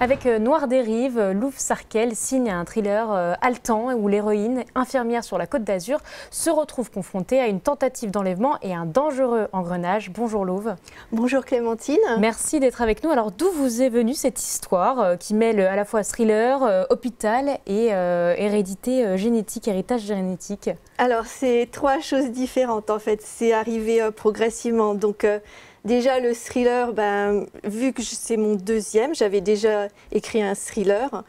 Avec Noir des Rives, Louv Sarkel signe un thriller haletant où l'héroïne, infirmière sur la Côte d'Azur, se retrouve confrontée à une tentative d'enlèvement et un dangereux engrenage. Bonjour Louv. Bonjour Clémentine. Merci d'être avec nous. Alors d'où vous est venue cette histoire qui mêle à la fois thriller, hôpital et hérédité génétique, héritage génétique? Alors c'est trois choses différentes en fait, c'est arrivé progressivement. Donc déjà le thriller, vu que c'est mon deuxième, j'avais déjà écrit un thriller.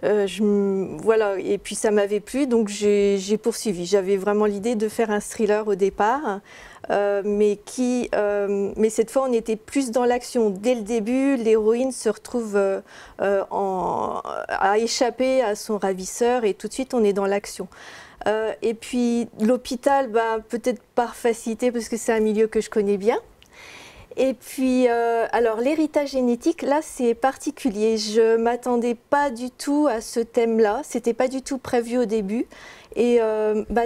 Voilà, et puis ça m'avait plu, donc j'ai poursuivi. J'avais vraiment l'idée de faire un thriller au départ, mais cette fois on était plus dans l'action. Dès le début, l'héroïne se retrouve à échapper à son ravisseur et tout de suite on est dans l'action. Et puis l'hôpital, peut-être par facilité parce que c'est un milieu que je connais bien. Et puis, alors l'héritage génétique, là c'est particulier. Je ne m'attendais pas du tout à ce thème-là. C'était pas du tout prévu au début. Et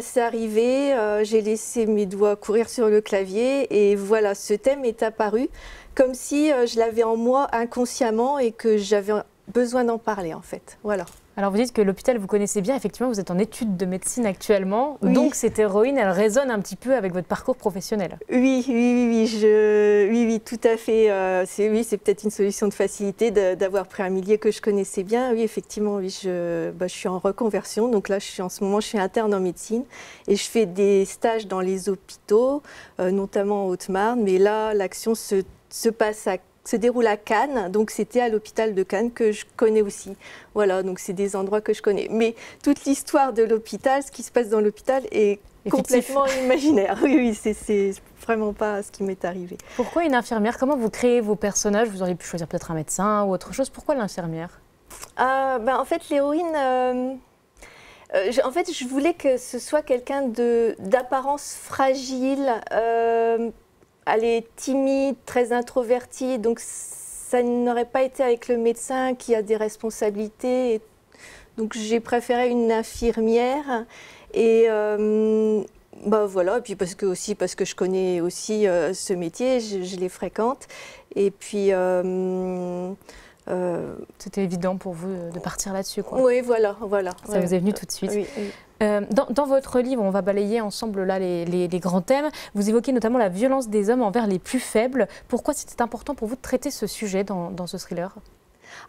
c'est arrivé, j'ai laissé mes doigts courir sur le clavier et voilà, ce thème est apparu comme si je l'avais en moi inconsciemment et que j'avais besoin d'en parler en fait. Voilà. Alors vous dites que l'hôpital vous connaissez bien, effectivement vous êtes en études de médecine actuellement, oui. Donc cette héroïne elle résonne un petit peu avec votre parcours professionnel. Oui, tout à fait. C'est peut-être une solution de facilité d'avoir pris un milieu que je connaissais bien. Oui, effectivement, oui, je suis en reconversion, donc là en ce moment je suis interne en médecine et je fais des stages dans les hôpitaux, notamment en Haute-Marne, mais là l'action se déroule à Cannes, donc c'était à l'hôpital de Cannes que je connais aussi. Voilà, donc c'est des endroits que je connais. Mais toute l'histoire de l'hôpital, ce qui se passe dans l'hôpital est complètement imaginaire. Oui, c'est vraiment pas ce qui m'est arrivé. Pourquoi une infirmière? Comment vous créez vos personnages? Vous auriez pu choisir peut-être un médecin ou autre chose. Pourquoi l'infirmière? En fait, l'héroïne... en fait, je voulais que ce soit quelqu'un d'apparence fragile, elle est timide, très introvertie, donc ça n'aurait pas été avec le médecin qui a des responsabilités. Donc j'ai préféré une infirmière et voilà, et puis parce que je connais aussi ce métier, je les fréquente. Et puis c'était évident pour vous de partir là-dessus, quoi. Oui, voilà. Ça vous est venu tout de suite. Oui. Dans votre livre, on va balayer ensemble là les grands thèmes. Vous évoquez notamment la violence des hommes envers les plus faibles. Pourquoi c'était important pour vous de traiter ce sujet dans ce thriller?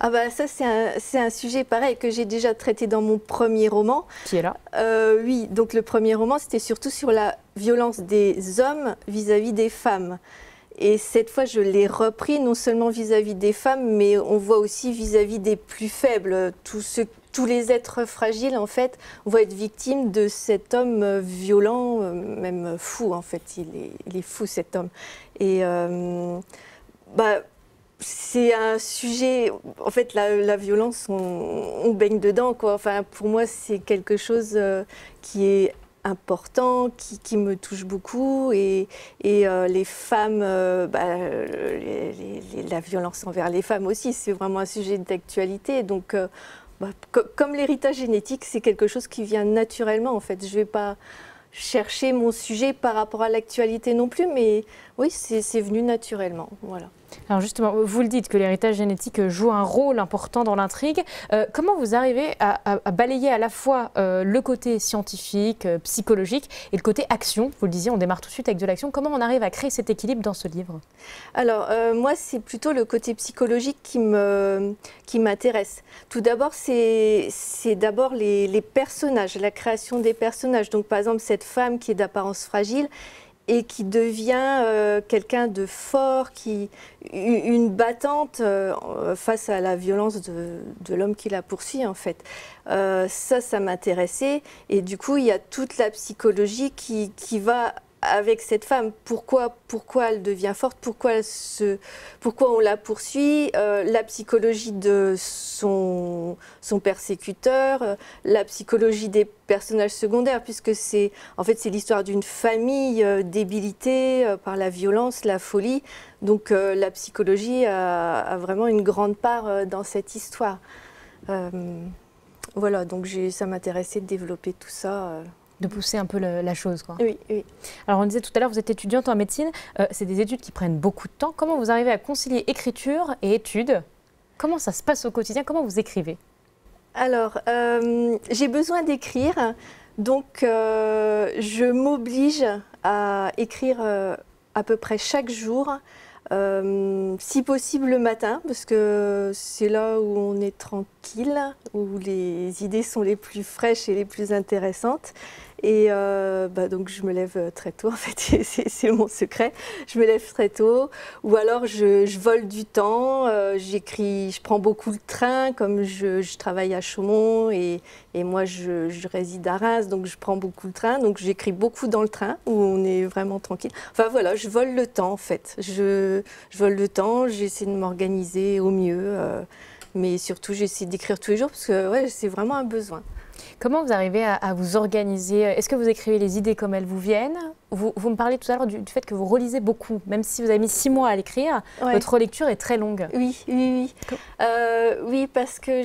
Ça c'est un sujet pareil que j'ai déjà traité dans mon premier roman. Qui est là? Oui, donc le premier roman c'était surtout sur la violence des hommes vis-à-vis des femmes. Et cette fois, je l'ai repris non seulement vis-à-vis des femmes, mais on voit aussi vis-à-vis des plus faibles. Tous les êtres fragiles, en fait, vont être victimes de cet homme violent, même fou, en fait. Il est fou, cet homme. Et c'est un sujet... En fait, la violence, on baigne dedans, quoi. Enfin, pour moi, c'est quelque chose qui est important, qui me touche beaucoup et les femmes, la violence envers les femmes aussi, c'est vraiment un sujet d'actualité. Donc, comme l'héritage génétique, c'est quelque chose qui vient naturellement en fait. Je ne vais pas chercher mon sujet par rapport à l'actualité non plus, mais oui, c'est venu naturellement. Voilà. Alors justement, vous le dites que l'héritage génétique joue un rôle important dans l'intrigue. Comment vous arrivez à balayer à la fois le côté scientifique, psychologique et le côté action? Vous le disiez, on démarre tout de suite avec de l'action. Comment on arrive à créer cet équilibre dans ce livre? Alors, moi, c'est plutôt le côté psychologique qui m'intéresse. Tout d'abord, c'est d'abord les personnages, la création des personnages. Donc, par exemple, cette femme qui est d'apparence fragile, et qui devient quelqu'un de fort, une battante face à la violence de l'homme qui la poursuit en fait. Ça m'intéressait et du coup il y a toute la psychologie qui va avec cette femme. Pourquoi elle devient forte, pourquoi on la poursuit, la psychologie de son persécuteur, la psychologie des personnages secondaires, puisque c'est l'histoire d'une famille débilitée par la violence, la folie. Donc la psychologie a vraiment une grande part dans cette histoire. Voilà, donc ça m'intéressait de développer tout ça. De pousser un peu la chose, quoi. Oui, oui. Alors on disait tout à l'heure, vous êtes étudiante en médecine, c'est des études qui prennent beaucoup de temps. Comment vous arrivez à concilier écriture et études Comment ça se passe au quotidien? Comment vous écrivez? Alors, j'ai besoin d'écrire, donc je m'oblige à écrire à peu près chaque jour, si possible le matin, parce que c'est là où on est tranquille, où les idées sont les plus fraîches et les plus intéressantes. Et donc je me lève très tôt, en fait, c'est mon secret. Je me lève très tôt, ou alors je vole du temps, j'écris, je prends beaucoup le train, comme je travaille à Chaumont et moi je réside à Reims, donc je prends beaucoup le train, donc j'écris beaucoup dans le train, où on est vraiment tranquille. Enfin voilà, je vole le temps en fait, je vole le temps, j'essaie de m'organiser au mieux, mais surtout j'essaie d'écrire tous les jours, parce que ouais, c'est vraiment un besoin. Comment vous arrivez à vous organiser? Est-ce que vous écrivez les idées comme elles vous viennent? Vous me parlez tout à l'heure du fait que vous relisez beaucoup, même si vous avez mis 6 mois à l'écrire, Ouais. votre lecture est très longue. Oui, oui, oui. Oui, parce que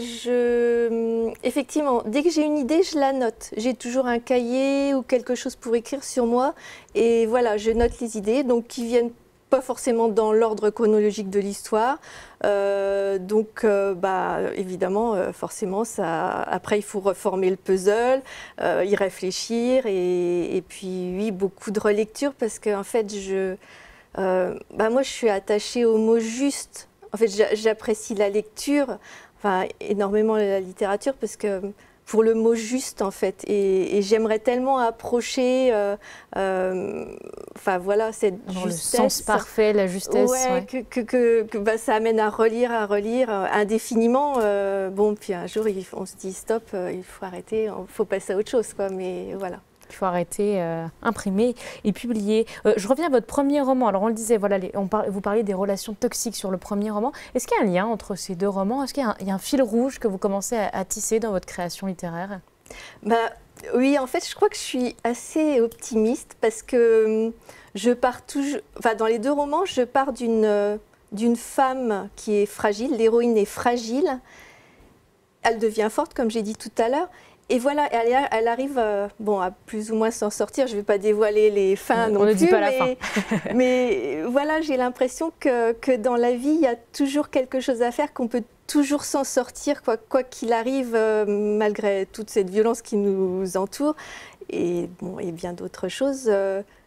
effectivement, dès que j'ai une idée, je la note. J'ai toujours un cahier ou quelque chose pour écrire sur moi. Et voilà, je note les idées, donc qui viennent pas forcément dans l'ordre chronologique de l'histoire. Évidemment, forcément, après, il faut reformer le puzzle, y réfléchir. Et puis, oui, beaucoup de relecture parce qu'en fait, moi, je suis attachée au mot juste. En fait, j'apprécie la lecture, enfin, énormément la littérature parce que pour le mot juste en fait et j'aimerais tellement approcher voilà cette Dans justesse, le sens parfait, la justesse. ouais. Que ça amène à relire indéfiniment, puis un jour on se dit stop, il faut arrêter, il faut passer à autre chose quoi, mais voilà. Il faut arrêter, imprimer et publier. Je reviens à votre premier roman. Alors on le disait, voilà, vous parliez des relations toxiques sur le premier roman. Est-ce qu'il y a un lien entre ces deux romans? Est-ce qu'il y a un fil rouge que vous commencez à tisser dans votre création littéraire? Oui, en fait, je crois que je suis assez optimiste parce que je pars toujours. Enfin, dans les deux romans, je pars d'une femme qui est fragile. L'héroïne est fragile. Elle devient forte, comme j'ai dit tout à l'heure. Et voilà, elle arrive à plus ou moins s'en sortir. Je ne vais pas dévoiler les fins non plus. On ne dit pas la fin. Mais voilà, j'ai l'impression que dans la vie, il y a toujours quelque chose à faire, qu'on peut toujours s'en sortir, quoi qu'il arrive, malgré toute cette violence qui nous entoure. Et bien d'autres choses.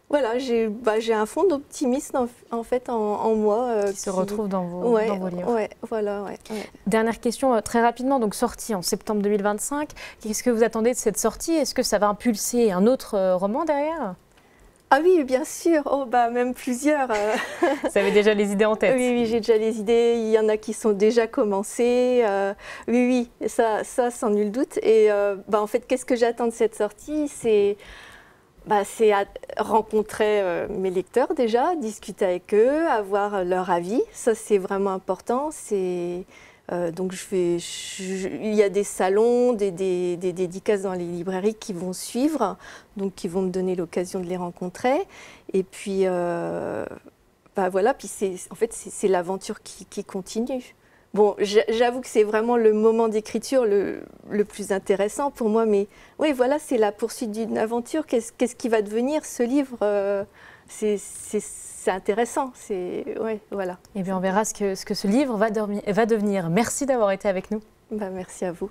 Voilà, j'ai un fond d'optimisme en fait en moi. Qui se retrouve dans vos livres. Ouais. Dernière question, très rapidement, donc sortie en septembre 2025. Qu'est-ce que vous attendez de cette sortie? Est-ce que ça va impulser un autre roman derrière? Ah oui, bien sûr, même plusieurs. Vous avez déjà les idées en tête? Oui, j'ai déjà les idées, il y en a qui sont déjà commencées. Oui, ça sans nul doute. Et en fait, qu'est-ce que j'attends de cette sortie? C'est rencontrer mes lecteurs déjà, discuter avec eux, avoir leur avis. Ça, c'est vraiment important. Donc, il y a des salons, des dédicaces dans les librairies qui vont suivre, donc qui vont me donner l'occasion de les rencontrer. Et puis, voilà. Puis en fait, c'est l'aventure qui continue. Bon, j'avoue que c'est vraiment le moment d'écriture le plus intéressant pour moi, mais oui, voilà, c'est la poursuite d'une aventure. Qu'est-ce qui va devenir ce livre? C'est intéressant. Ouais, voilà. Eh bien, on verra ce que ce livre va devenir. Merci d'avoir été avec nous. Merci à vous.